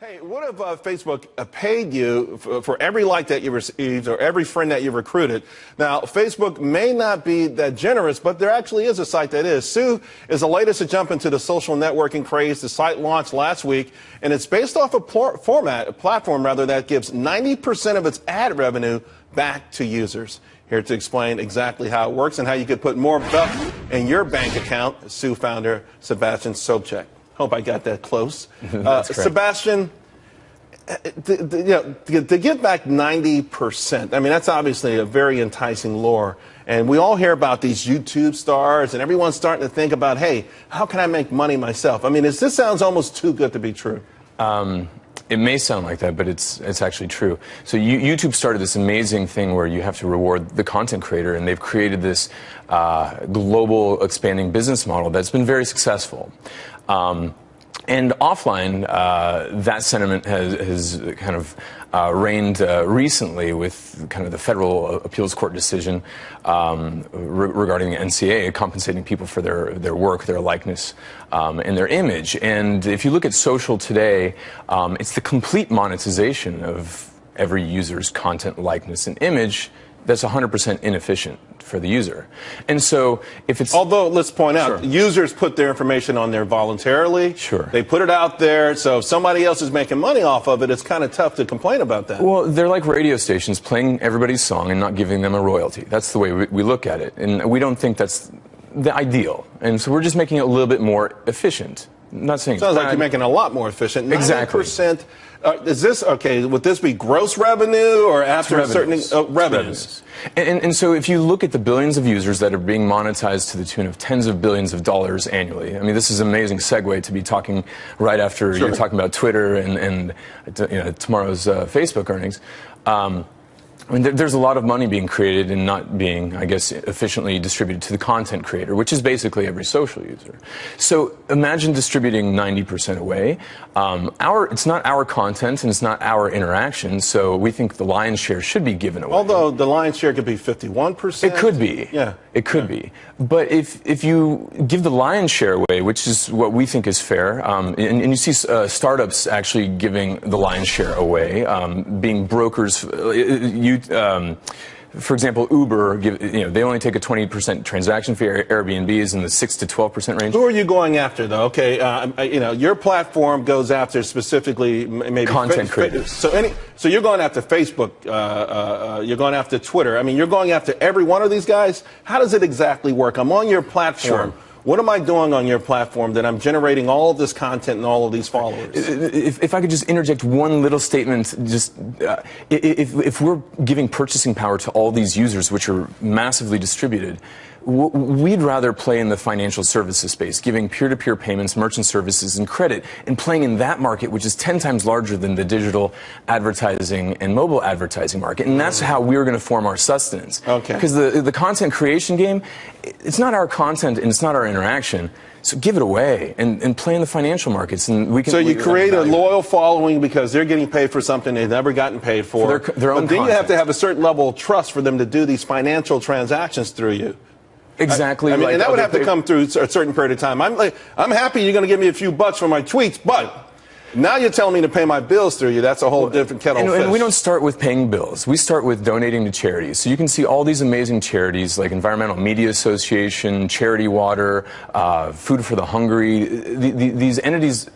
Hey, what if Facebook paid you for every like that you received or every friend that you recruited? Now, Facebook may not be that generous, but there actually is a site that is. Sue is the latest to jump into the social networking craze. The site launched last week, and it's based off a platform that gives 90% of its ad revenue back to users. Here to explain exactly how it works and how you could put more buck in your bank account, Sue founder Sebastian Sobczak. Hope I got that close. Sebastian, to give back 90%, I mean, that's obviously a very enticing lure. And we all hear about these YouTube stars, and everyone's starting to think about, hey, how can I make money myself? I mean, this sounds almost too good to be true. It may sound like that, but it's actually true. So YouTube started this amazing thing where you have to reward the content creator, and they've created this global expanding business model that's been very successful. And offline, that sentiment has kind of reigned recently with kind of the federal appeals court decision regarding the NCA compensating people for their work, their likeness, and their image. And if you look at social today, it's the complete monetization of every user's content, likeness, and image that's 100% inefficient for the user. And so if it's... Although, let's point out, users put their information on there voluntarily. Sure. They put it out there, so if somebody else is making money off of it, it's kind of tough to complain about that. Well, they're like radio stations playing everybody's song and not giving them a royalty. That's the way we look at it. And we don't think that's the ideal. And so we're just making it a little bit more efficient. I'm not saying sounds like you're making it a lot more efficient. 90%. Exactly. Is this, okay, would this be gross revenue or after a certain revenues? And so if you look at the billions of users that are being monetized to the tune of tens of billions of dollars annually, I mean, this is an amazing segue to be talking right after you're talking about Twitter and tomorrow's Facebook earnings. I mean, there's a lot of money being created and not being, I guess, efficiently distributed to the content creator, which is basically every social user. So imagine distributing 90% away. It's not our content and it's not our interaction, so we think the lion's share should be given away. Although the lion's share could be 51%. It could be. Yeah. It could be. But if you give the lion's share away, which is what we think is fair, and you see startups actually giving the lion's share away, being brokers, for example, Uber, they only take a 20% transaction fee. Airbnb is in the 6 to 12% range. Who are you going after, though? Okay, your platform goes after specifically maybe content creators. So you're going after Facebook. You're going after Twitter. I mean, you're going after every one of these guys. How does it exactly work? I'm on your platform. Sure. What am I doing on your platform that I'm generating all of this content and all of these followers? If I could just interject one little statement, just if we're giving purchasing power to all these users, which are massively distributed, we'd rather play in the financial services space, giving peer-to-peer payments, merchant services, and credit, and playing in that market, which is 10 times larger than the digital advertising and mobile advertising market. And that's how we're going to form our sustenance. Okay. Because the content creation game, it's not our content and it's not our interaction. So give it away and play in the financial markets. And we can. So you create a loyal following because they're getting paid for something they've never gotten paid for. Their own but then content. You have to have a certain level of trust for them to do these financial transactions through you. Exactly. I mean, and that would have to come through a certain period of time. I'm happy you're going to give me a few bucks for my tweets, but now you're telling me to pay my bills through you. That's a whole different kettle of fish. And we don't start with paying bills. We start with donating to charities. So you can see all these amazing charities like Environmental Media Association, Charity Water, Food for the Hungry. These entities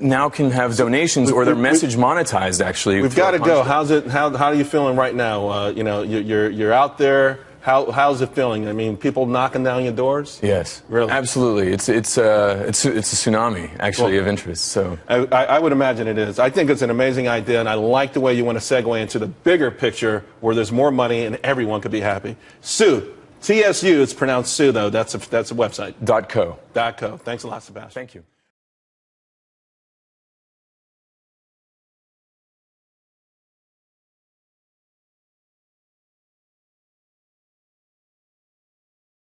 now can have donations or their message monetized, actually. We've got to go. How are you feeling right now? You're out there. How's it feeling? I mean, people knocking down your doors? Yes, really, absolutely. It's a tsunami actually of interest. So I would imagine it is. I think it's an amazing idea, and I like the way you want to segue into the bigger picture where there's more money and everyone could be happy. Sue, TSU. It's pronounced Sue though. That's a website. .co. .co. Thanks a lot, Sebastian. Thank you.